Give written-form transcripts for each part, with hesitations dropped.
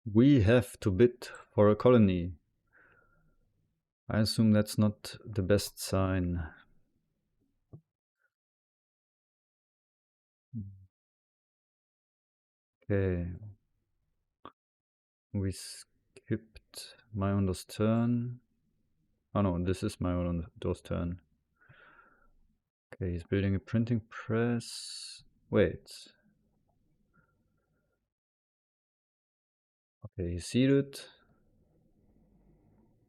We have to bid for a colony. I assume that's not the best sign. Okay. We skipped Mayondo's turn. Oh no, this is Mayondo's turn. Okay, he's building a printing press. Wait. Okay, he seeded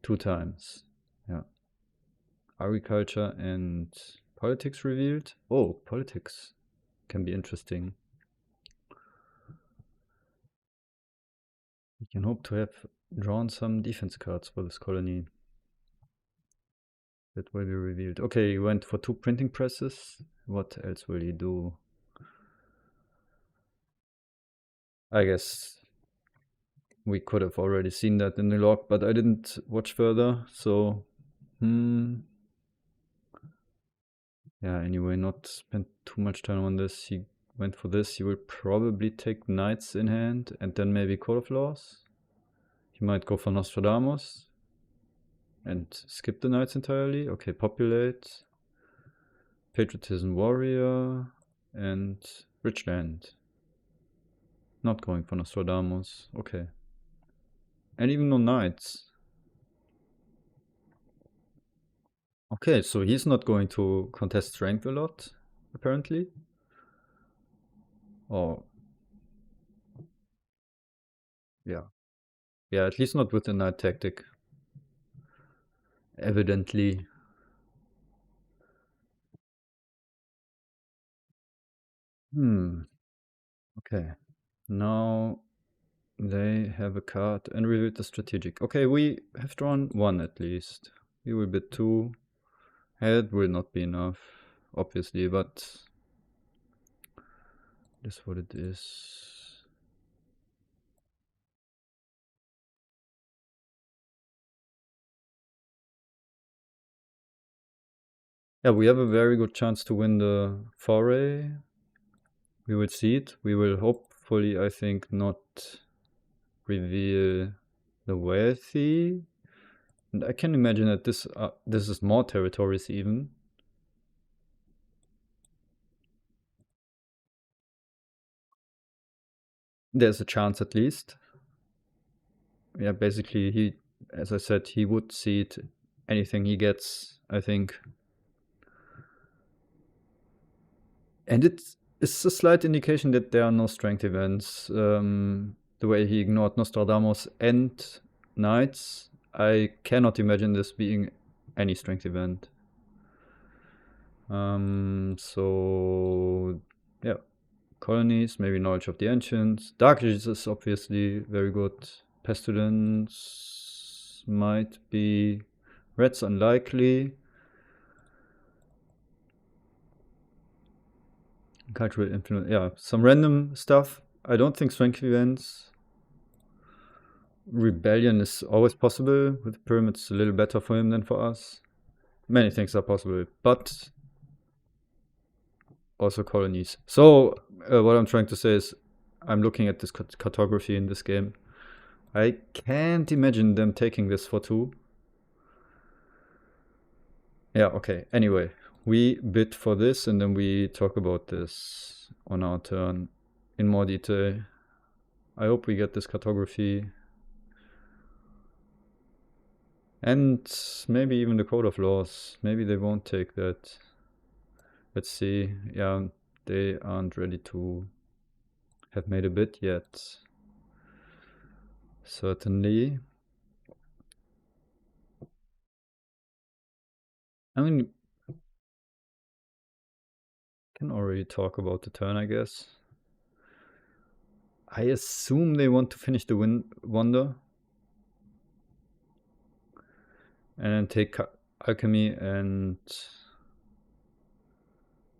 2 times. Yeah. Agriculture and politics revealed. Oh, politics can be interesting. We can hope to have drawn some defense cards for this colony. That will be revealed. Okay, he went for 2 printing presses. What else will he do? I guess we could have already seen that in the log, but I didn't watch further, so yeah, anyway, not spend too much time on this. He went for this. He will probably take knights in hand and then maybe Code of Laws. He might go for Nostradamus and skip the knights entirely. Okay, populate, patriotism warrior, and rich land. Not going for Nostradamus. Okay. And even no knights. Okay, so he's not going to contest strength a lot, apparently. Or, yeah. Yeah, at least not with the knight tactic. Evidently. Okay. Now they have a card and revealed the strategic. Okay, we have drawn 1 at least. We will bid 2. Head will not be enough, obviously, but that's what it is. Yeah, we have a very good chance to win the foray. We will see it. We will hopefully, I think, not reveal the wealthy. And I can imagine that this is more territories even. There's a chance at least. Yeah, basically he, as I said, he would cede anything he gets, I think. And it's a slight indication that there are no strength events. The way he ignored Nostradamus and Knights, I cannot imagine this being any strength event. So yeah, colonies, maybe knowledge of the ancients. Dark Ages is obviously very good. Pestilence might be. Red's unlikely. Cultural influence, yeah, some random stuff. I don't think strength events. Rebellion is always possible. With pyramids, a little better for him than for us. Many things are possible, but also colonies. So what I'm trying to say is, I'm looking at this cartography in this game. I can't imagine them taking this for 2. Yeah, okay. Anyway, we bid for this and then we talk about this on our turn in more detail. I hope we get this cartography. And maybe even the Code of Laws. Maybe they won't take that. Let's see. Yeah, they aren't ready to have made a bid yet. Certainly. I mean, can already talk about the turn, I guess. I assume they want to finish the wonder. And then take alchemy, and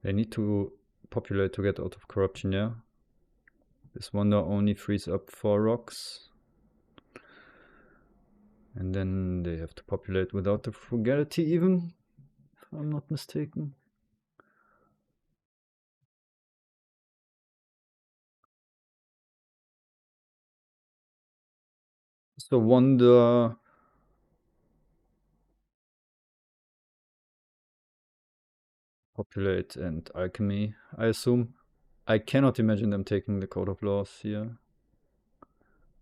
they need to populate to get out of corruption, yeah? This wonder only frees up 4 rocks. And then they have to populate without the frugality even, if I'm not mistaken. So Wonder. Populate and Alchemy, I assume. I cannot imagine them taking the Code of Laws here.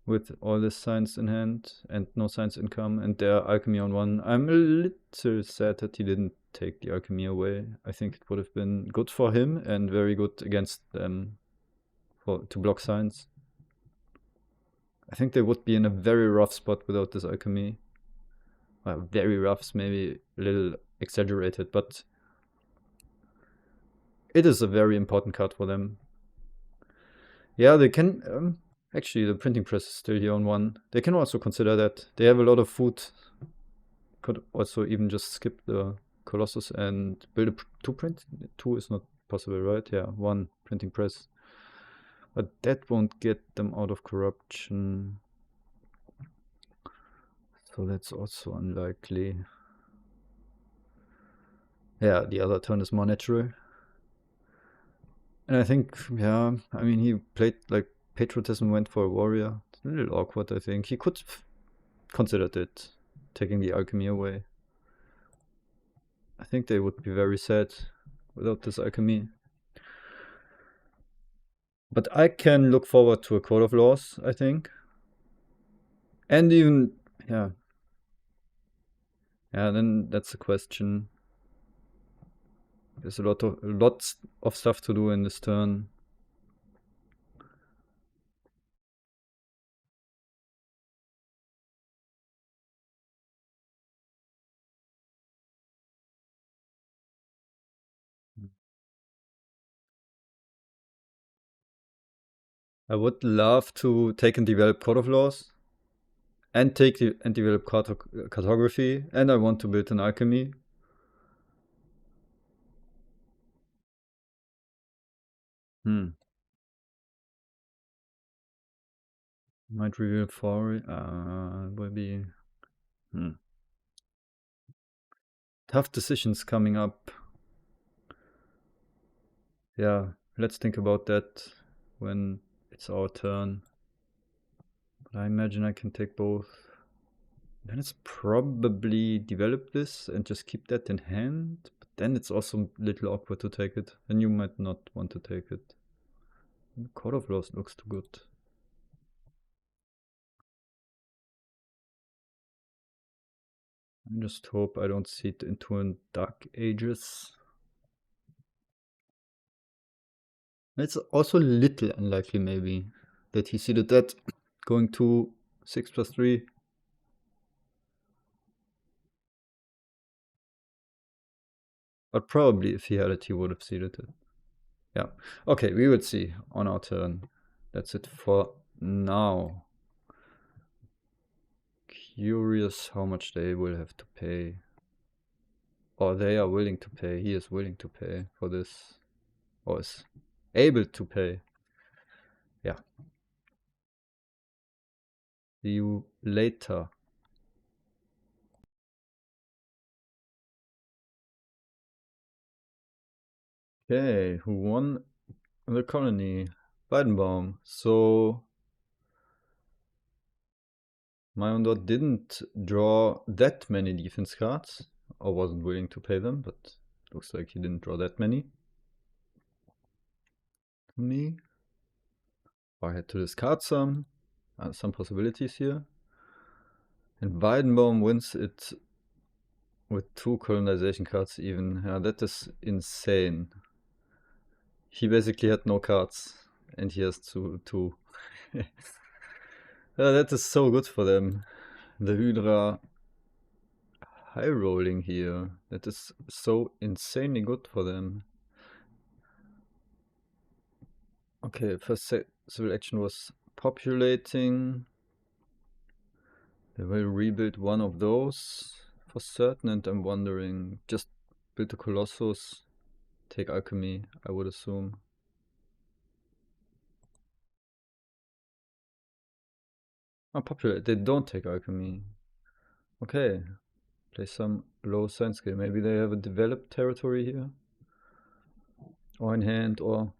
With all this science in hand and no science income and their alchemy on one. I'm a little sad that he didn't take the alchemy away. I think it would have been good for him and very good against them to block science. I think they would be in a very rough spot without this alchemy. Well, very rough's maybe a little exaggerated, but it is a very important card for them. Yeah, they can. Actually, the printing press is still here on one. They can also consider that. They have a lot of food. Could also even just skip the Colossus and build a two print. Two is not possible, right? Yeah, one printing press. But that won't get them out of corruption. So that's also unlikely. Yeah, the other turn is more natural. And I think, yeah, I mean, he played like Patriotism, went for a warrior. It's a little awkward, I think. He could considered it, taking the alchemy away. I think they would be very sad without this alchemy. But I can look forward to a Code of Laws, I think. And even, yeah. Yeah, then that's a question. There's lots of stuff to do in this turn. I would love to take and develop Code of Laws and develop cartography, and I want to build an alchemy. Might reveal four. Will be tough decisions coming up. Yeah, let's think about that when it's our turn. But I imagine I can take both. Then it's probably develop this and just keep that in hand. But then it's also a little awkward to take it. Then you might not want to take it. Court of Laws looks too good. I just hope I don't see it into a Dark Ages. It's also a little unlikely maybe that he seeded that going to 6+3. But probably if he had it, he would have seeded it. Yeah. Okay, we will see on our turn. That's it for now. Curious how much they will have to pay. Or they are willing to pay. He is willing to pay for this. Or is able to pay. Yeah. See you later. Okay, who won the colony? Weidenbaum. So Mayondor didn't draw that many defense cards, or wasn't willing to pay them, but looks like he didn't draw that many. To me. Or I had to discard some possibilities here. And Weidenbaum wins it with 2 colonization cards even. Yeah, that is insane. He basically had no cards, and he has two. Yeah, that is so good for them. The Hydra high rolling here. That is so insanely good for them. Okay, first civil action was populating. They will rebuild one of those for certain, and I'm wondering, just build a Colossus, take alchemy, I would assume. Oh, populate, they don't take alchemy. Okay, play some low science skill. Maybe they have a developed territory here, or in hand, or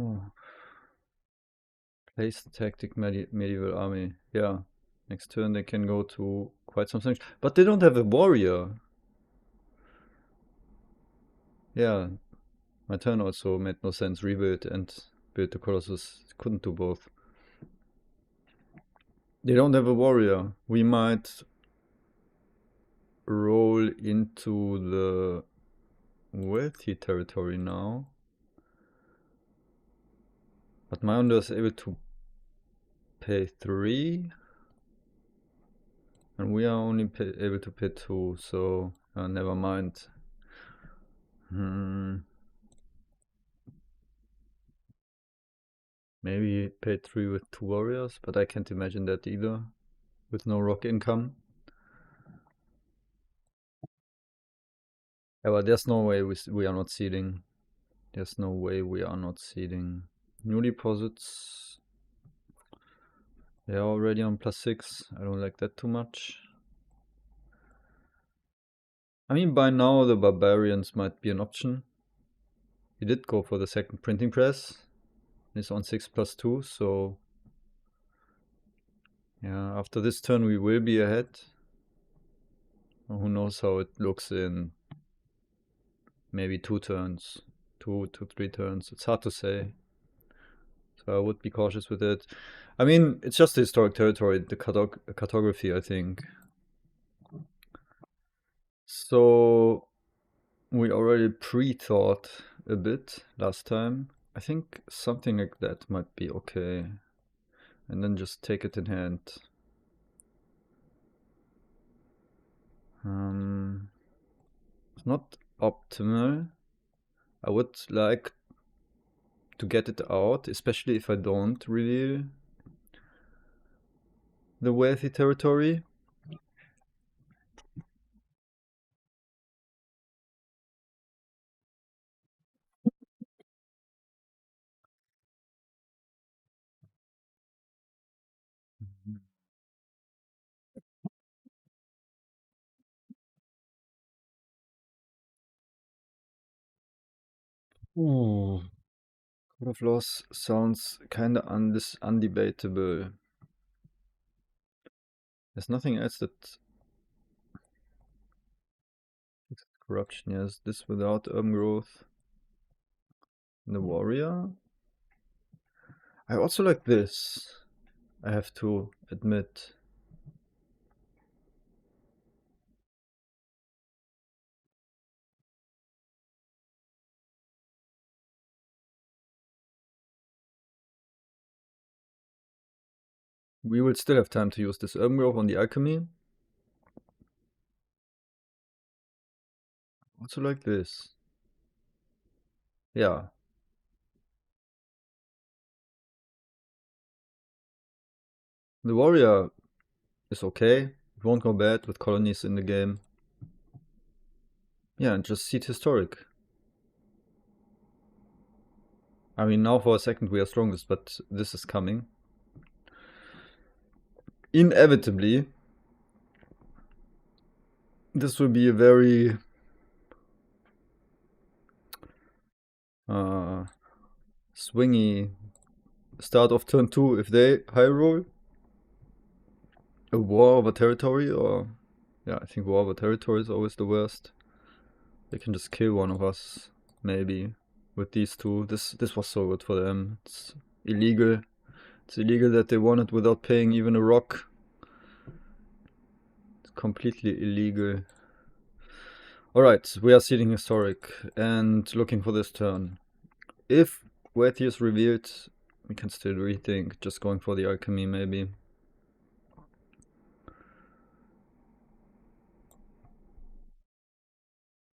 oh. Place the tactic medieval army. Yeah. Next turn they can go to quite some things. But they don't have a warrior. Yeah. My turn also made no sense. Rebuild and build the Colossus. Couldn't do both. They don't have a warrior. We might roll into the wealthy territory now. But my under is able to pay 3. And we are only able to pay 2, so never mind. Maybe pay 3 with 2 warriors, but I can't imagine that either. With no rock income. Yeah, but there's no way we are not seeding. There's no way we are not seeding. New deposits. They're already on +6. I don't like that too much. I mean, by now the barbarians might be an option. He did go for the second printing press. He's on 6+2, so yeah, after this turn we will be ahead. Who knows how it looks in maybe 2 turns, 2 to 3 turns. It's hard to say. So I would be cautious with it. I mean, it's just the historic territory, the cartography, I think. So we already pre-thought a bit last time. I think something like that might be okay. And then just take it in hand. It's not optimal. I would like to get it out, especially if I don't reveal the wealthy territory. Ooh. Code of Laws sounds kinda undebatable. There's nothing else that corruption, yes. This without urban growth. The warrior. I also like this. I have to admit. We will still have time to use this urban growth on the alchemy. Also like this. Yeah. The warrior is okay. It won't go bad with colonies in the game. Yeah, and just seed historic. I mean, now for a second we are strongest, but this is coming. Inevitably, this will be a very swingy start of turn 2 if they high roll. A war over territory, or yeah, I think war over territory is always the worst. They can just kill one of us, maybe, with these two. This was so good for them. It's illegal. It's illegal that they won it without paying even a rock. It's completely illegal. Alright, we are seeding historic and looking for this turn. If Wealthy is revealed, we can still rethink just going for the alchemy maybe.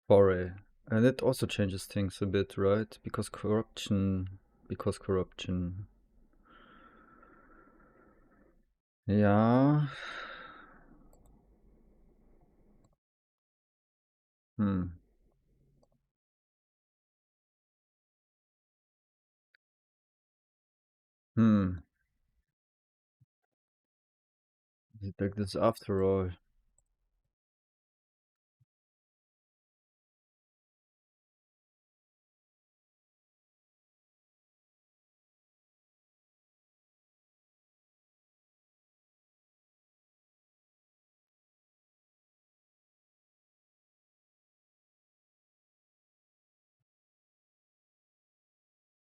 Foray. And it also changes things a bit, right? Because corruption. Yeah. Hmm. Is it like this after all?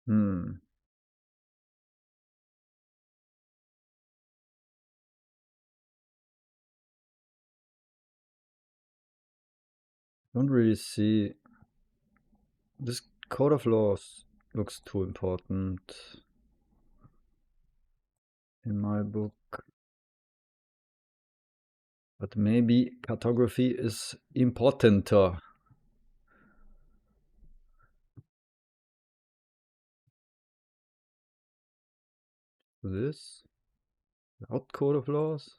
Don't really see. This code of laws looks too important in my book. But maybe cartography is importanter. This? Without code of laws?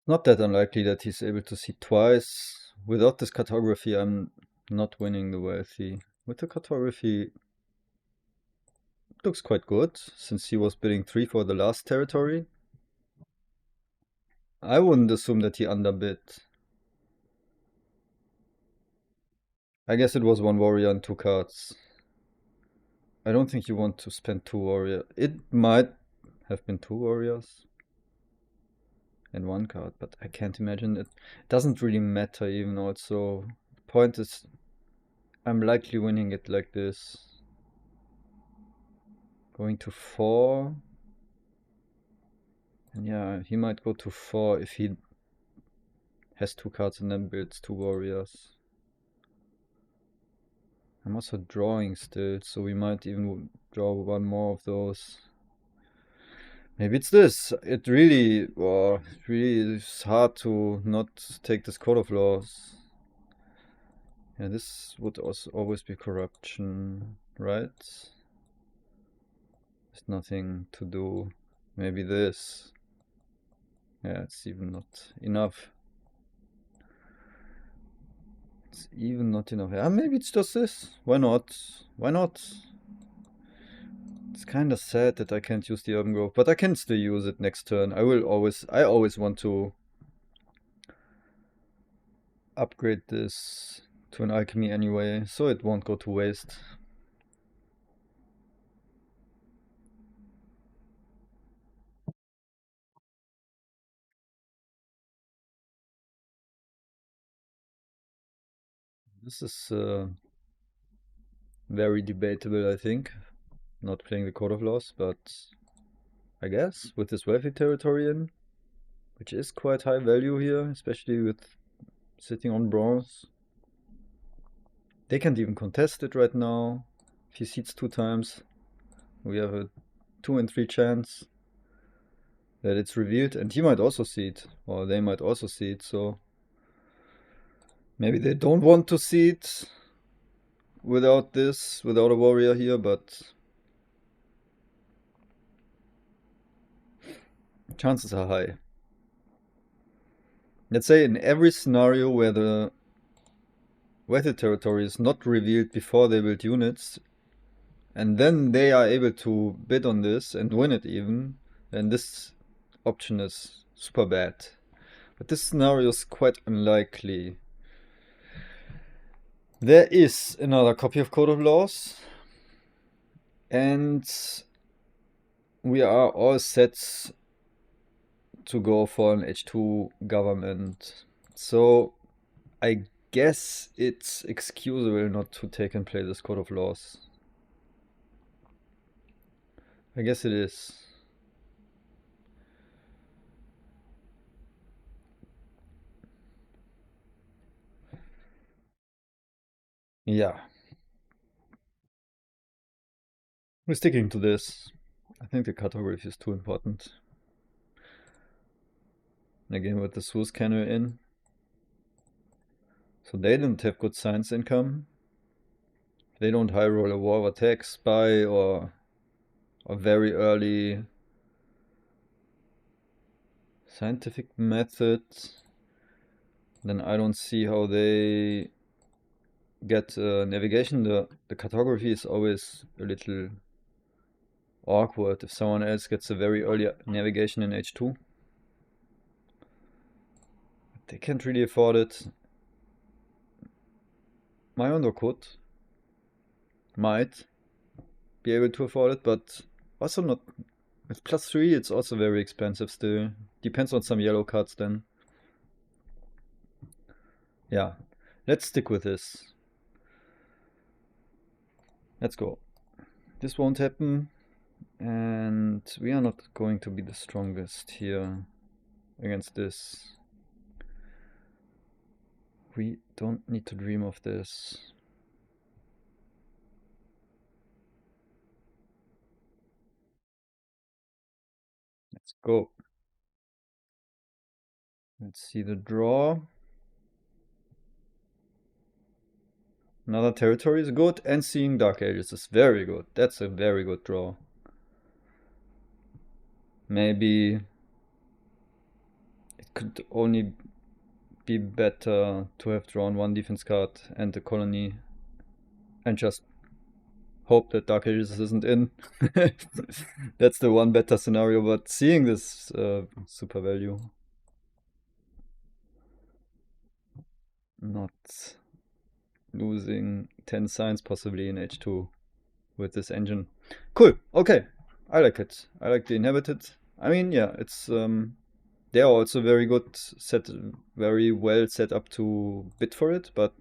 Not that unlikely that he's able to see twice. Without this cartography, I'm not winning the wealthy. With the cartography, it looks quite good, since he was bidding 3 for the last territory. I wouldn't assume that he underbid. I guess it was 1 warrior and 2 cards. I don't think you want to spend 2 warrior. It might have been 2 warriors and 1 card, but I can't imagine it. It doesn't really matter even also. The point is, I'm likely winning it like this. Going to 4. And yeah, he might go to 4 if he has 2 cards and then builds 2 warriors. I'm also drawing still, so we might even draw 1 more of those. Maybe it's this. It really is hard to not take this code of laws. Yeah, this would also always be corruption, right? There's nothing to do. Maybe this. Yeah, it's even not enough. It's even not enough. Yeah, maybe it's just this. Why not? Why not? It's kind of sad that I can't use the urban growth, but I can still use it next turn. I always want to upgrade this to an alchemy anyway, so it won't go to waste. This is very debatable, I think. Not playing the Code of Laws, but I guess with this wealthy territory in, which is quite high value here, especially with sitting on bronze. They can't even contest it right now. If he seeds 2 times, we have a 2 in 3 chance that it's revealed, and he might also seed, or they might also seed, so maybe they don't want to seed without a warrior here, but chances are high. Let's say in every scenario where the wealthy territory is not revealed before they build units, and then they are able to bid on this and win it even, then this option is super bad. But this scenario is quite unlikely. There is another copy of Code of Laws, and we are all set to go for an H2 government. So I guess it's excusable not to take and play this Code of Laws. I guess it is. Yeah. We're sticking to this. I think the cartography is too important. Again with the Swiss canner in. So they don't have good science income. They don't high roll a war attack, spy, or very early scientific method. Then I don't see how they get navigation. The cartography is always a little awkward if someone else gets a very early navigation in H2. They can't really afford it. My Ondo might be able to afford it, but also not. With +3, it's also very expensive still. Depends on some yellow cards then. Yeah, let's stick with this. Let's go. This won't happen, and we are not going to be the strongest here against this. We don't need to dream of this. Let's go. Let's see the draw. Another territory is good, and seeing Dark Ages is very good. That's a very good draw. Maybe it could only be better to have drawn one defense card and the colony and just hope that Dark Ages isn't in. That's the one better scenario, but seeing this super value. Not losing 10 signs possibly in H2 with this engine. Cool, okay. I like it. I like the Inhabited. I mean, yeah, it's they are also very good, very well set up to bid for it, but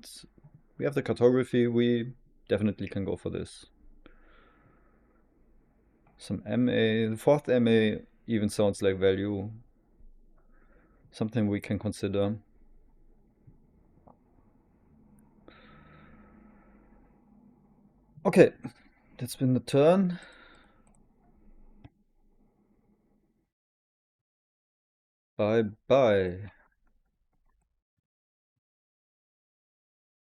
we have the cartography, we definitely can go for this. Some MA, the fourth MA even sounds like value. Something we can consider. Okay, that's been the turn. Bye bye.